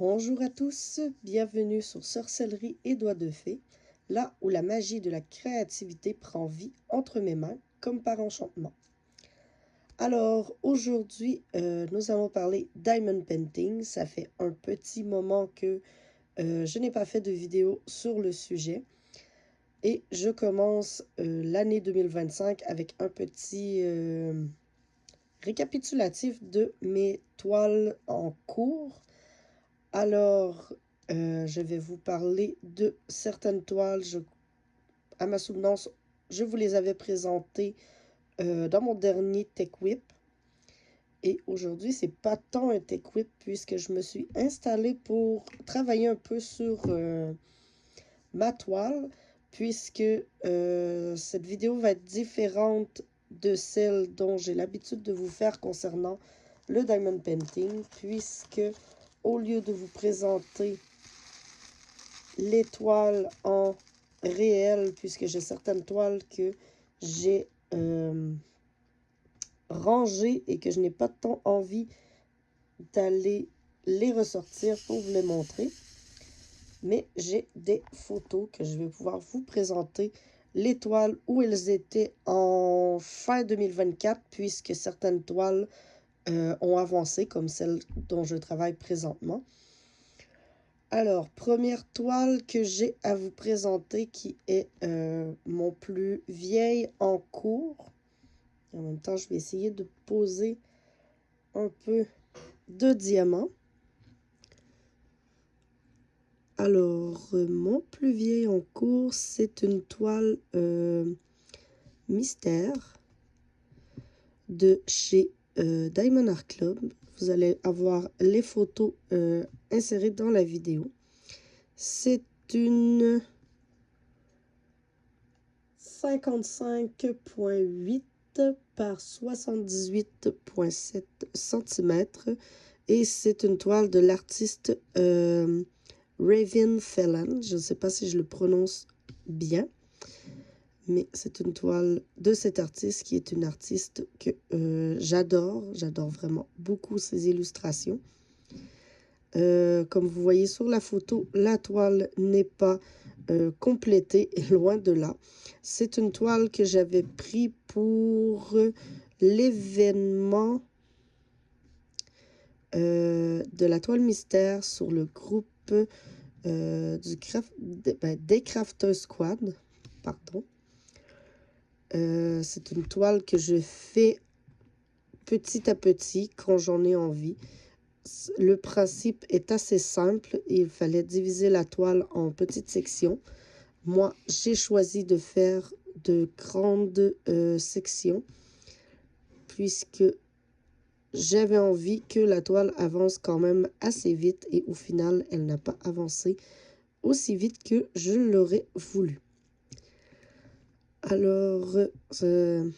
Bonjour à tous, bienvenue sur Sorcellerie et Doigts de Fée, là où la magie de la créativité prend vie entre mes mains, comme par enchantement. Alors, aujourd'hui, nous allons parler Diamond Painting. Ça fait un petit moment que je n'ai pas fait de vidéo sur le sujet. Et je commence l'année 2025 avec un petit récapitulatif de mes toiles en cours. Alors, je vais vous parler de certaines toiles. À ma souvenance, je vous les avais présentées dans mon dernier Tech Whip. Et aujourd'hui, c'est pas tant un Tech Whip puisque je me suis installée pour travailler un peu sur ma toile, puisque cette vidéo va être différente de celle dont j'ai l'habitude de vous faire concernant le Diamond Painting, puisque au lieu de vous présenter les toiles en réel, puisque j'ai certaines toiles que j'ai rangées et que je n'ai pas tant envie d'aller les ressortir pour vous les montrer. Mais j'ai des photos que je vais pouvoir vous présenter, les toiles où elles étaient en fin 2024, puisque certaines toiles ont avancé, comme celle dont je travaille présentement. Alors, première toile que j'ai à vous présenter qui est mon plus vieil en cours. En même temps, je vais essayer de poser un peu de diamants. Alors, mon plus vieil en cours, c'est une toile mystère de chez Diamond Art Club. Vous allez avoir les photos insérées dans la vidéo. C'est une 55,8 par 78,7 cm et c'est une toile de l'artiste Raven Fellan. Je ne sais pas si je le prononce bien, mais c'est une toile de cet artiste qui est une artiste que j'adore. J'adore vraiment beaucoup ses illustrations. Comme vous voyez sur la photo, la toile n'est pas complétée, et loin de là. C'est une toile que j'avais pris pour l'événement de la toile mystère sur le groupe des Crafters Squad. Pardon. C'est une toile que je fais petit à petit quand j'en ai envie. Le principe est assez simple. Il fallait diviser la toile en petites sections. Moi, j'ai choisi de faire de grandes sections puisque j'avais envie que la toile avance quand même assez vite et au final, elle n'a pas avancé aussi vite que je l'aurais voulu. Alors, c'est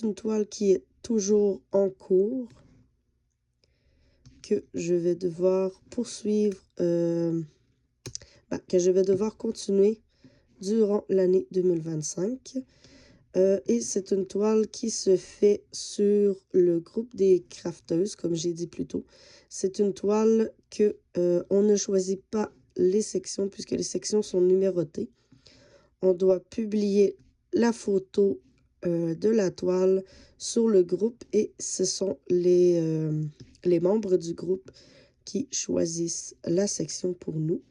une toile qui est toujours en cours, que je vais devoir poursuivre, que je vais devoir continuer durant l'année 2025. Et c'est une toile qui se fait sur le groupe des crafteuses, comme j'ai dit plus tôt. C'est une toile que on ne choisit pas les sections, puisque les sections sont numérotées. On doit publier la photo de la toile sur le groupe et ce sont les membres du groupe qui choisissent la section pour nous.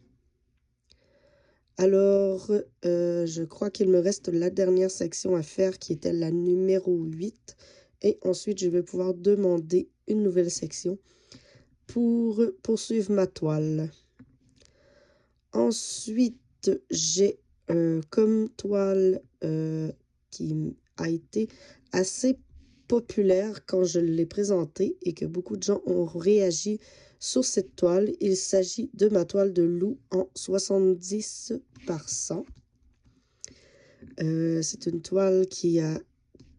Alors, je crois qu'il me reste la dernière section à faire qui était la numéro 8. Et ensuite, je vais pouvoir demander une nouvelle section pour poursuivre ma toile. Ensuite, j'ai comme toile qui a été assez populaire quand je l'ai présentée et que beaucoup de gens ont réagi sur cette toile. Il s'agit de ma toile de loup en 70 par 100. C'est une toile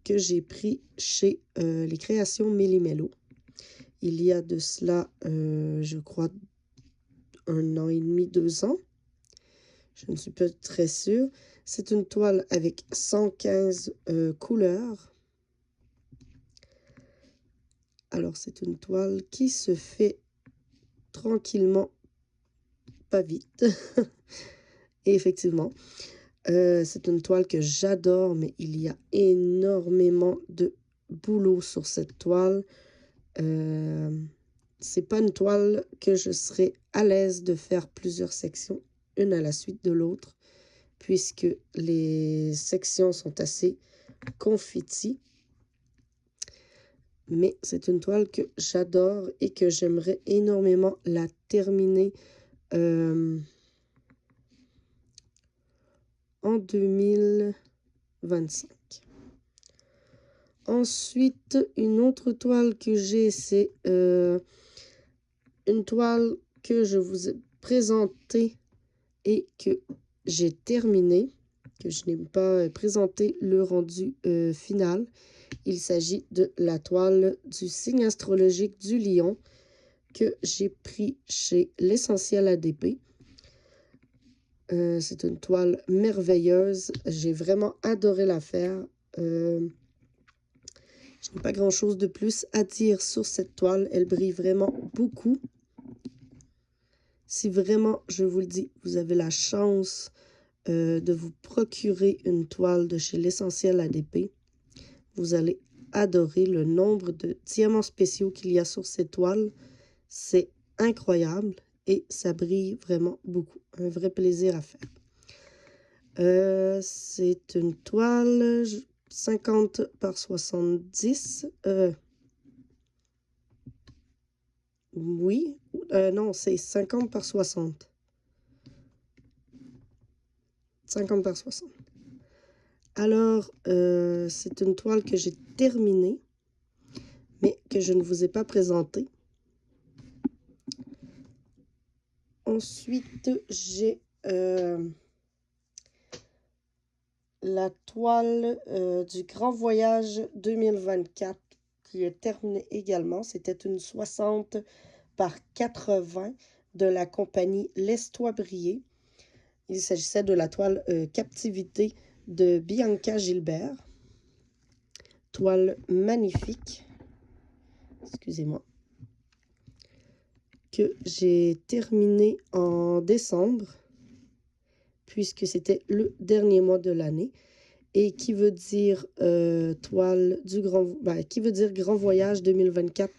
que j'ai pris chez les créations Méli-Mélo. Il y a de cela, je crois, 1 an et demi, 2 ans. Je ne suis pas très sûre. C'est une toile avec 115 couleurs. Alors, c'est une toile qui se fait tranquillement, pas vite. Et effectivement, c'est une toile que j'adore, mais il y a énormément de boulot sur cette toile. C'est pas une toile que je serais à l'aise de faire plusieurs sections, une à la suite de l'autre, puisque les sections sont assez confities. Mais c'est une toile que j'adore et que j'aimerais énormément la terminer en 2025. Ensuite, une autre toile que j'ai, c'est une toile que je vous ai présentée et que j'ai terminée, que je n'ai pas présenté le rendu final. Il s'agit de la toile du signe astrologique du lion que j'ai pris chez l'Essentiel ADP. C'est une toile merveilleuse. J'ai vraiment adoré la faire. Je n'ai pas grand-chose de plus à dire sur cette toile. Elle brille vraiment beaucoup. Si vraiment, je vous le dis, vous avez la chance de vous procurer une toile de chez l'Essentiel ADP, vous allez adorer le nombre de diamants spéciaux qu'il y a sur cette toile. C'est incroyable et ça brille vraiment beaucoup. Un vrai plaisir à faire. C'est une toile 50 par 70. Oui, non, c'est 50 par 60. 50 par 60. Alors, c'est une toile que j'ai terminée, mais que je ne vous ai pas présentée. Ensuite, j'ai la toile du Grand Voyage 2024 qui est terminée également. C'était une 60 par 80 de la compagnie Laisse-toi briller. Il s'agissait de la toile Captivité de Bianca Gilbert. Toile magnifique. Excusez-moi. Que j'ai terminée en décembre, puisque c'était le dernier mois de l'année, et qui veut dire toile du qui veut dire Grand Voyage 2024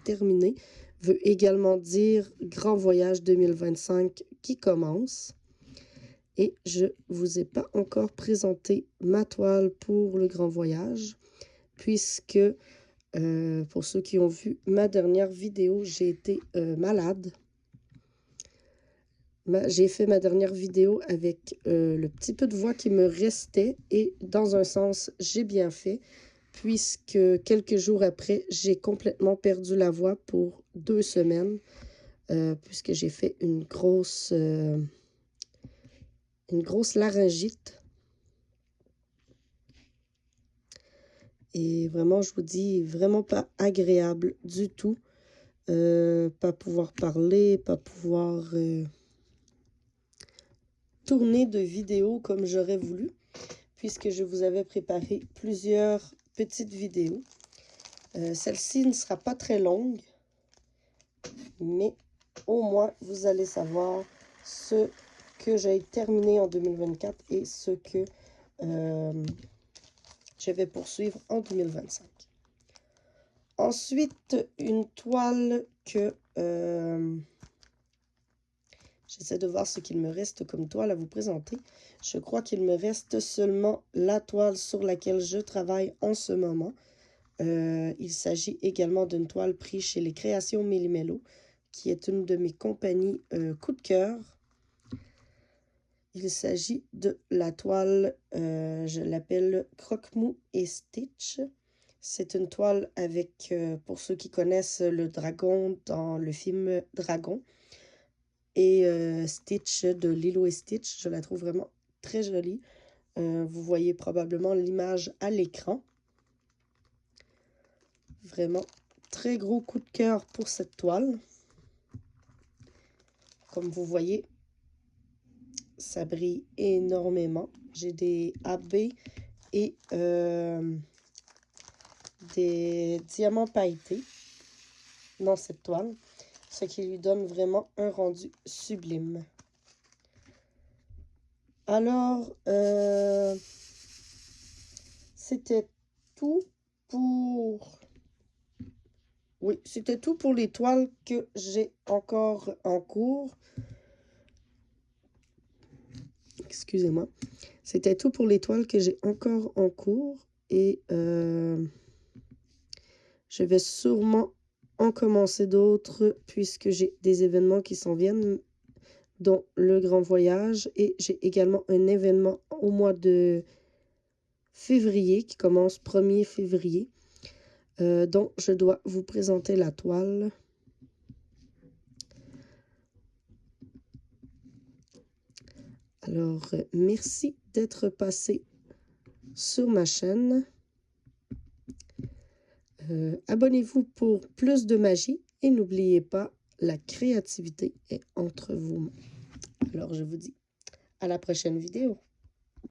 terminé, veut également dire Grand Voyage 2025 qui commence. Et je vous ai pas encore présenté ma toile pour le Grand Voyage, puisque pour ceux qui ont vu ma dernière vidéo, j'ai été malade. J'ai fait ma dernière vidéo avec le petit peu de voix qui me restait et dans un sens, j'ai bien fait puisque quelques jours après, j'ai complètement perdu la voix pour 2 semaines puisque j'ai fait une grosse laryngite. Et vraiment, je vous dis, vraiment pas agréable du tout. Pas pouvoir parler, pas pouvoir tourner de vidéos comme j'aurais voulu, puisque je vous avais préparé plusieurs petites vidéos. Celle-ci ne sera pas très longue, mais au moins vous allez savoir ce que j'ai terminé en 2024 et ce que je vais poursuivre en 2025. Ensuite, une toile que j'essaie de voir ce qu'il me reste comme toile à vous présenter. Je crois qu'il me reste seulement la toile sur laquelle je travaille en ce moment. Il s'agit également d'une toile prise chez les Créations Méli-Mélo, qui est une de mes compagnies coup de cœur. Il s'agit de la toile, je l'appelle Croque-Mou et Stitch. C'est une toile avec, pour ceux qui connaissent le dragon dans le film Dragon, et Stitch de Lilo et Stitch. Je la trouve vraiment très jolie. Vous voyez probablement l'image à l'écran. Vraiment très gros coup de cœur pour cette toile. Comme vous voyez, ça brille énormément. J'ai des AB et des diamants pailletés dans cette toile. ce qui lui donne vraiment un rendu sublime. Alors, c'était tout pour... Oui, c'était tout pour les toiles que j'ai encore en cours. Excusez-moi. C'était tout pour les toiles que j'ai encore en cours. Et je vais sûrement en commencer d'autres puisque j'ai des événements qui s'en viennent, dont le grand voyage. Et j'ai également un événement au mois de février qui commence 1er février. Donc, je dois vous présenter la toile. Alors, merci d'être passé sur ma chaîne. Abonnez-vous pour plus de magie et n'oubliez pas, la créativité est entre vos mains. Alors, je vous dis à la prochaine vidéo.